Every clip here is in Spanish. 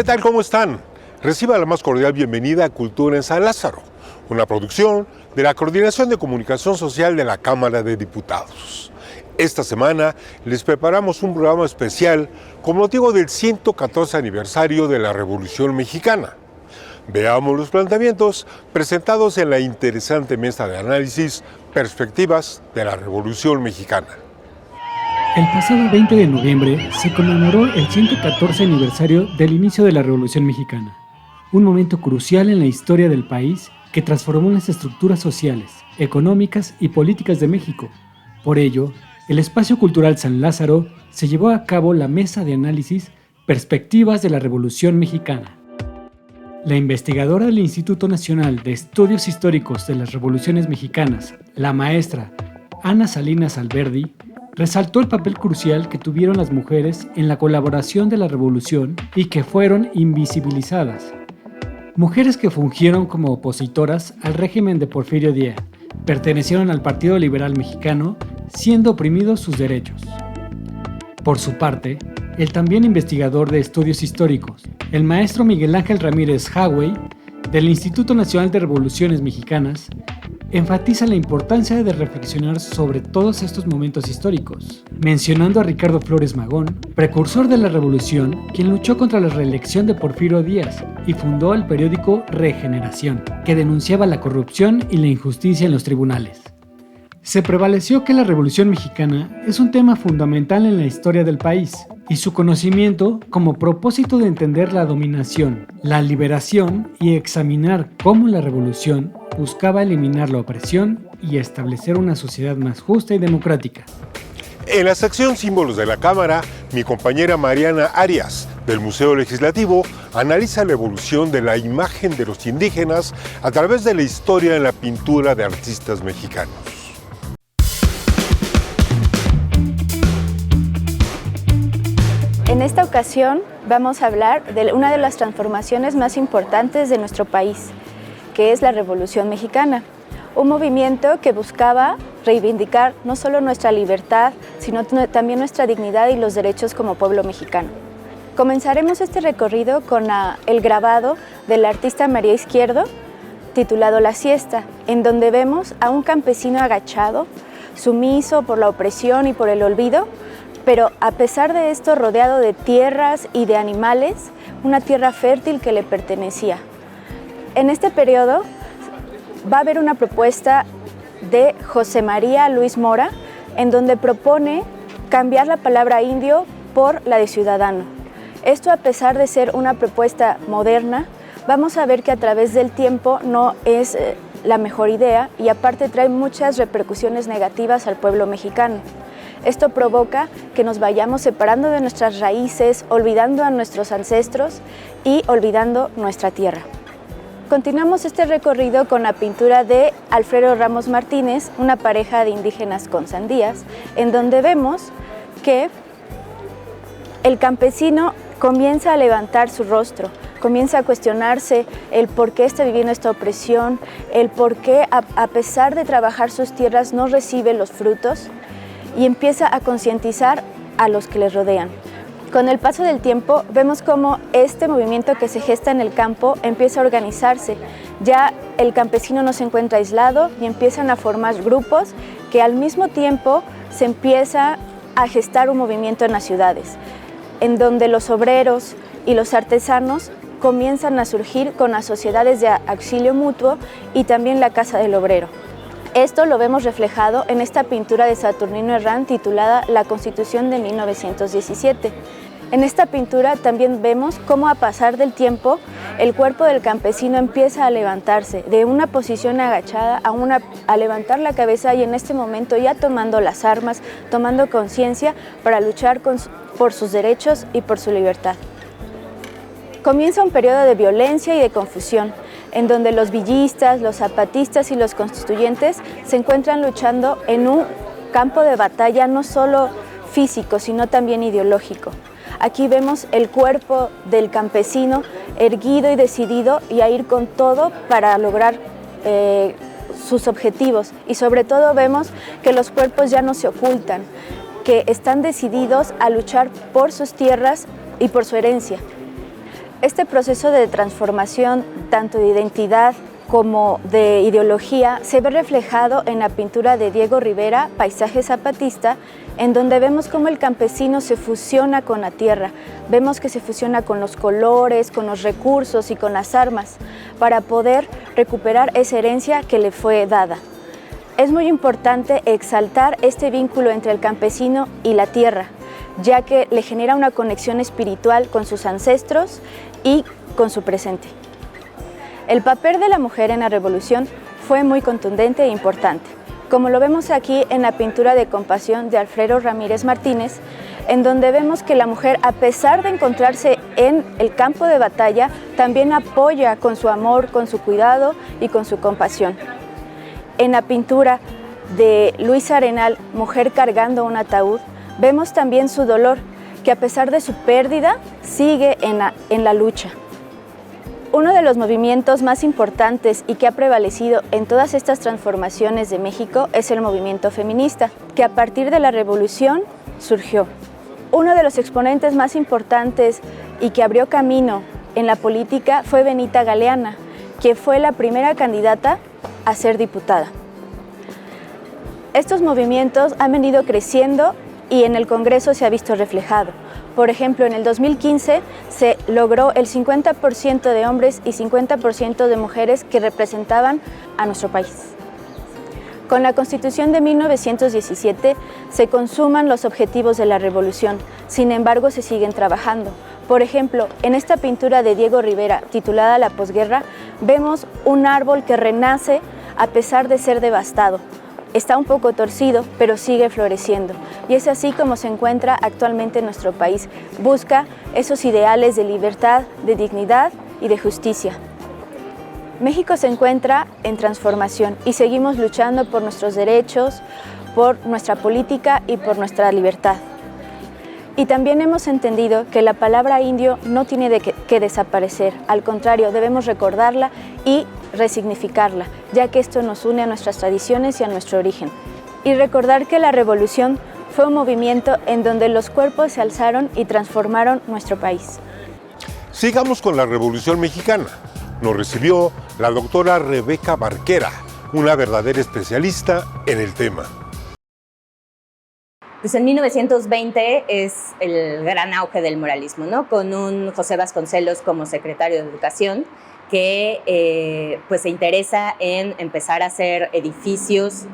¿Qué tal? ¿Cómo están? Reciba la más cordial bienvenida a Cultura en San Lázaro, una producción de la Coordinación de Comunicación Social de la Cámara de Diputados. Esta semana les preparamos un programa especial con motivo del 114 aniversario de la Revolución Mexicana. Veamos los planteamientos presentados en la interesante mesa de análisis Perspectivas de la Revolución Mexicana. El pasado 20 de noviembre se conmemoró el 114 aniversario del inicio de la Revolución Mexicana, un momento crucial en la historia del país que transformó las estructuras sociales, económicas y políticas de México. Por ello, el Espacio Cultural San Lázaro se llevó a cabo la mesa de análisis Perspectivas de la Revolución Mexicana. La investigadora del Instituto Nacional de Estudios Históricos de las Revoluciones Mexicanas, la maestra Ana Salinas Alberdi, resaltó el papel crucial que tuvieron las mujeres en la colaboración de la revolución y que fueron invisibilizadas. Mujeres que fungieron como opositoras al régimen de Porfirio Díaz, pertenecieron al Partido Liberal Mexicano, siendo oprimidos sus derechos. Por su parte, el también investigador de estudios históricos, el maestro Miguel Ángel Ramírez Hawey, del Instituto Nacional de Revoluciones Mexicanas, enfatiza la importancia de reflexionar sobre todos estos momentos históricos, mencionando a Ricardo Flores Magón, precursor de la revolución, quien luchó contra la reelección de Porfirio Díaz y fundó el periódico Regeneración, que denunciaba la corrupción y la injusticia en los tribunales. Se prevaleció que la Revolución Mexicana es un tema fundamental en la historia del país y su conocimiento como propósito de entender la dominación, la liberación y examinar cómo la revolución buscaba eliminar la opresión y establecer una sociedad más justa y democrática. En la sección Símbolos de la Cámara, mi compañera Mariana Arias, del Museo Legislativo, analiza la evolución de la imagen de los indígenas a través de la historia en la pintura de artistas mexicanos. En esta ocasión vamos a hablar de una de las transformaciones más importantes de nuestro país, que es la Revolución Mexicana, un movimiento que buscaba reivindicar no solo nuestra libertad, sino también nuestra dignidad y los derechos como pueblo mexicano. Comenzaremos este recorrido con el grabado del artista María Izquierdo, titulado La Siesta, en donde vemos a un campesino agachado, sumiso por la opresión y por el olvido, pero a pesar de esto rodeado de tierras y de animales, una tierra fértil que le pertenecía. En este periodo va a haber una propuesta de José María Luis Mora, en donde propone cambiar la palabra indio por la de ciudadano. Esto, a pesar de ser una propuesta moderna, vamos a ver que a través del tiempo no es la mejor idea y aparte trae muchas repercusiones negativas al pueblo mexicano. Esto provoca que nos vayamos separando de nuestras raíces, olvidando a nuestros ancestros y olvidando nuestra tierra. Continuamos este recorrido con la pintura de Alfredo Ramos Martínez, una pareja de indígenas con sandías, en donde vemos que el campesino comienza a levantar su rostro, comienza a cuestionarse el por qué está viviendo esta opresión, el por qué a pesar de trabajar sus tierras no recibe los frutos, y empieza a concientizar a los que les rodean. Con el paso del tiempo vemos cómo este movimiento que se gesta en el campo empieza a organizarse. Ya el campesino no se encuentra aislado y empiezan a formar grupos que al mismo tiempo se empieza a gestar un movimiento en las ciudades, en donde los obreros y los artesanos comienzan a surgir con las sociedades de auxilio mutuo y también la Casa del Obrero. Esto lo vemos reflejado en esta pintura de Saturnino Herrán titulada La Constitución de 1917. En esta pintura también vemos cómo a pasar del tiempo el cuerpo del campesino empieza a levantarse de una posición agachada a levantar la cabeza y en este momento ya tomando las armas, tomando conciencia para luchar por sus derechos y por su libertad. Comienza un periodo de violencia y de confusión, en donde los villistas, los zapatistas y los constituyentes se encuentran luchando en un campo de batalla no solo físico, sino también ideológico. Aquí vemos el cuerpo del campesino erguido y decidido y a ir con todo para lograr sus objetivos. Y sobre todo vemos que los cuerpos ya no se ocultan, que están decididos a luchar por sus tierras y por su herencia. Este proceso de transformación, tanto de identidad como de ideología, se ve reflejado en la pintura de Diego Rivera, Paisaje Zapatista, en donde vemos cómo el campesino se fusiona con la tierra, vemos que se fusiona con los colores, con los recursos y con las armas, para poder recuperar esa herencia que le fue dada. Es muy importante exaltar este vínculo entre el campesino y la tierra, ya que le genera una conexión espiritual con sus ancestros y con su presente. El papel de la mujer en la revolución fue muy contundente e importante, como lo vemos aquí en la pintura de Compasión de Alfredo Ramírez Martínez, en donde vemos que la mujer, a pesar de encontrarse en el campo de batalla, también apoya con su amor, con su cuidado y con su compasión. En la pintura de Luis Arenal, Mujer cargando un ataúd, vemos también su dolor, que a pesar de su pérdida, sigue en la lucha. Uno de los movimientos más importantes y que ha prevalecido en todas estas transformaciones de México es el movimiento feminista, que a partir de la revolución surgió. Uno de los exponentes más importantes y que abrió camino en la política fue Benita Galeana, que fue la primera candidata a ser diputada. Estos movimientos han venido creciendo y en el Congreso se ha visto reflejado. Por ejemplo, en el 2015 se logró el 50% de hombres y 50% de mujeres que representaban a nuestro país. Con la Constitución de 1917 se consuman los objetivos de la revolución, sin embargo se siguen trabajando. Por ejemplo, en esta pintura de Diego Rivera, titulada La posguerra, vemos un árbol que renace a pesar de ser devastado. Está un poco torcido, pero sigue floreciendo. Y es así como se encuentra actualmente nuestro país. Busca esos ideales de libertad, de dignidad y de justicia. México se encuentra en transformación y seguimos luchando por nuestros derechos, por nuestra política y por nuestra libertad. Y también hemos entendido que la palabra indio no tiene que desaparecer, al contrario, debemos recordarla y resignificarla, ya que esto nos une a nuestras tradiciones y a nuestro origen. Y recordar que la revolución fue un movimiento en donde los cuerpos se alzaron y transformaron nuestro país. Sigamos con la Revolución Mexicana. Nos recibió la doctora Rebeca Barquera, una verdadera especialista en el tema. Pues en 1920 es el gran auge del muralismo, ¿no? Con un José Vasconcelos como secretario de Educación que pues se interesa en empezar a hacer edificios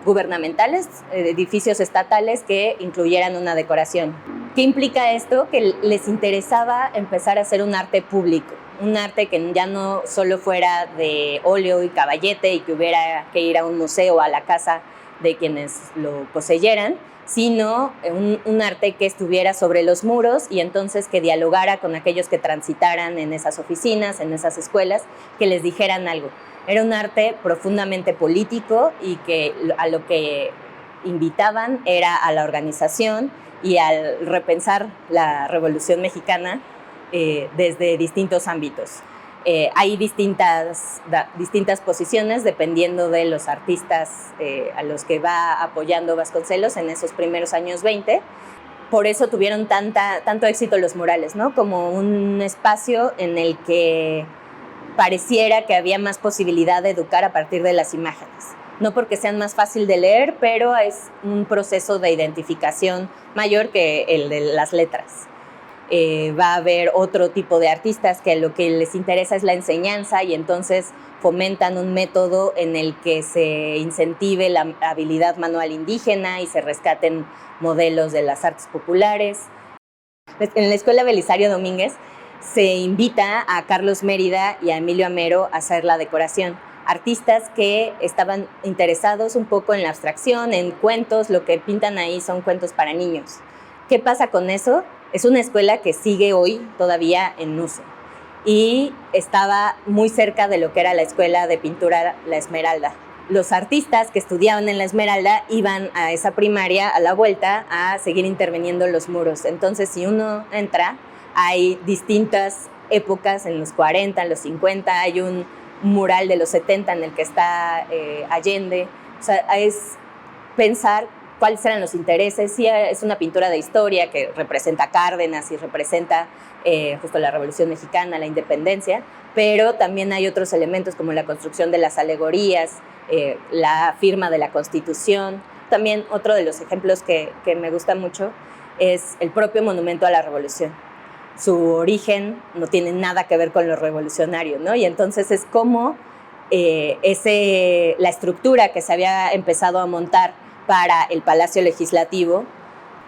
gubernamentales, edificios estatales que incluyeran una decoración. ¿Qué implica esto? Que les interesaba empezar a hacer un arte público, un arte que ya no solo fuera de óleo y caballete y que hubiera que ir a un museo o a la casa de quienes lo poseyeran, sino un arte que estuviera sobre los muros y entonces que dialogara con aquellos que transitaran en esas oficinas, en esas escuelas, que les dijeran algo. Era un arte profundamente político y que a lo que invitaban era a la organización y al repensar la Revolución Mexicana desde distintos ámbitos. Hay distintas posiciones dependiendo de los artistas a los que va apoyando Vasconcelos en esos primeros años 20. Por eso tuvieron tanto éxito los murales, ¿no? Como un espacio en el que pareciera que había más posibilidad de educar a partir de las imágenes. No porque sean más fácil de leer, pero es un proceso de identificación mayor que el de las letras. Va a haber otro tipo de artistas que lo que les interesa es la enseñanza y entonces fomentan un método en el que se incentive la habilidad manual indígena y se rescaten modelos de las artes populares. En la Escuela Belisario Domínguez se invita a Carlos Mérida y a Emilio Amero a hacer la decoración. Artistas que estaban interesados un poco en la abstracción, en cuentos, lo que pintan ahí son cuentos para niños. ¿Qué pasa con eso? Es una escuela que sigue hoy todavía en uso y estaba muy cerca de lo que era la escuela de pintura La Esmeralda. Los artistas que estudiaban en La Esmeralda iban a esa primaria a la vuelta a seguir interviniendo en los muros. Entonces, si uno entra, hay distintas épocas, en los 40, en los 50, hay un mural de los 70 en el que está Allende. O sea, es pensar cuáles eran los intereses. Sí, es una pintura de historia que representa a Cárdenas y representa justo la Revolución Mexicana, la independencia, pero también hay otros elementos como la construcción de las alegorías, la firma de la Constitución. También otro de los ejemplos que me gusta mucho es el propio monumento a la Revolución. Su origen no tiene nada que ver con lo revolucionario, ¿no? Y entonces es como la estructura que se había empezado a montar para el Palacio Legislativo,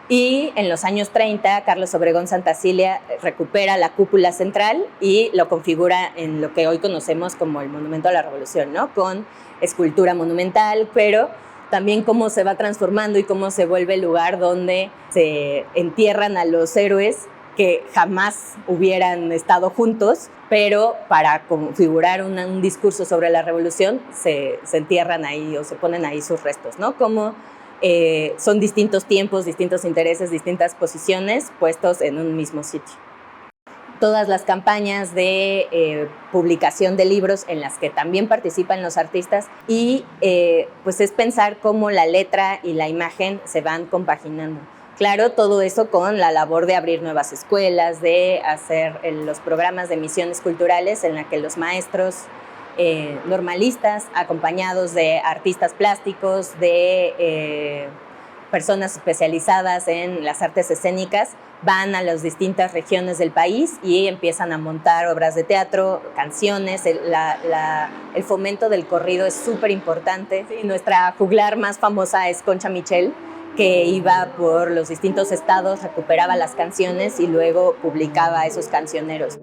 y en los años 30 Carlos Obregón Santacilia recupera la cúpula central y lo configura en lo que hoy conocemos como el Monumento a la Revolución, ¿no? Con escultura monumental, pero también cómo se va transformando y cómo se vuelve el lugar donde se entierran a los héroes que jamás hubieran estado juntos, pero para configurar un discurso sobre la revolución se entierran ahí o se ponen ahí sus restos, ¿no? Como son distintos tiempos, distintos intereses, distintas posiciones puestos en un mismo sitio. Todas las campañas de publicación de libros en las que también participan los artistas y pues es pensar cómo la letra y la imagen se van compaginando. Claro, todo eso con la labor de abrir nuevas escuelas, de hacer los programas de misiones culturales en la que los maestros normalistas, acompañados de artistas plásticos, de personas especializadas en las artes escénicas, van a las distintas regiones del país y empiezan a montar obras de teatro, canciones. El fomento del corrido es súper importante. Sí, nuestra juglar más famosa es Concha Michel, que iba por los distintos estados, recuperaba las canciones y luego publicaba a esos cancioneros.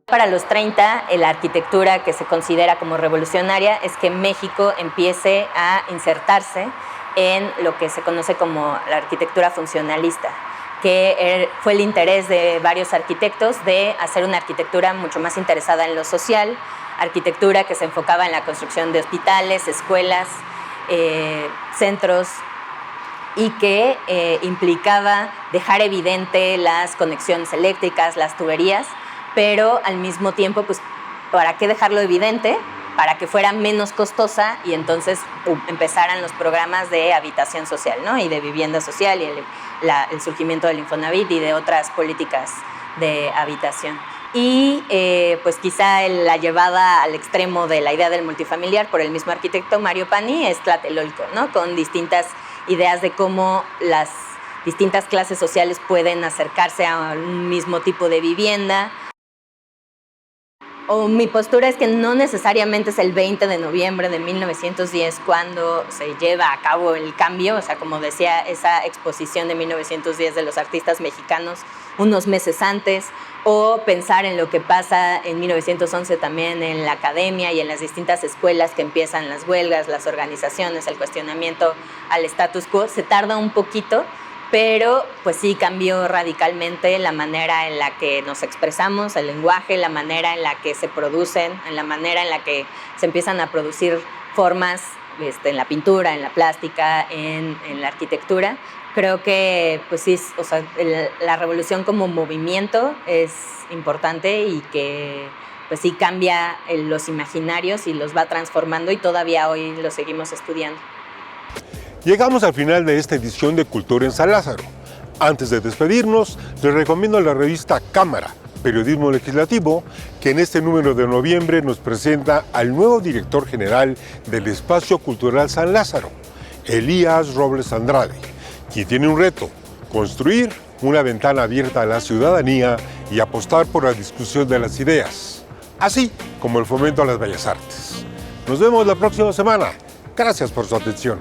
Para los 30, la arquitectura que se considera como revolucionaria es que México empiece a insertarse en lo que se conoce como la arquitectura funcionalista, que fue el interés de varios arquitectos de hacer una arquitectura mucho más interesada en lo social, arquitectura que se enfocaba en la construcción de hospitales, escuelas, centros, y que implicaba dejar evidente las conexiones eléctricas, las tuberías, pero al mismo tiempo, pues, ¿para qué dejarlo evidente? Para que fuera menos costosa y entonces empezaran los programas de habitación social, ¿no? Y de vivienda social y el surgimiento del Infonavit y de otras políticas de habitación. Y pues quizá la llevada al extremo de la idea del multifamiliar por el mismo arquitecto Mario Pani es Tlatelolco, ¿no? Con distintas ideas de cómo las distintas clases sociales pueden acercarse a un mismo tipo de vivienda. Mi postura es que no necesariamente es el 20 de noviembre de 1910 cuando se lleva a cabo el cambio, o sea, como decía, esa exposición de 1910 de los artistas mexicanos unos meses antes, o pensar en lo que pasa en 1911 también en la academia y en las distintas escuelas que empiezan las huelgas, las organizaciones, el cuestionamiento al status quo. Se tarda un poquito, pero pues sí cambió radicalmente la manera en la que nos expresamos, el lenguaje, la manera en la que se producen, en la manera en la que se empiezan a producir formas en la pintura, en la plástica, en la arquitectura. Creo que pues sí, o sea, la revolución como movimiento es importante y que pues sí cambia los imaginarios y los va transformando y todavía hoy lo seguimos estudiando. Llegamos al final de esta edición de Cultura en San Lázaro. Antes de despedirnos, les recomiendo la revista Cámara, Periodismo Legislativo, que en este número de noviembre nos presenta al nuevo director general del Espacio Cultural San Lázaro, Elías Robles Andrade, quien tiene un reto: construir una ventana abierta a la ciudadanía y apostar por la discusión de las ideas, así como el fomento a las bellas artes. Nos vemos la próxima semana. Gracias por su atención.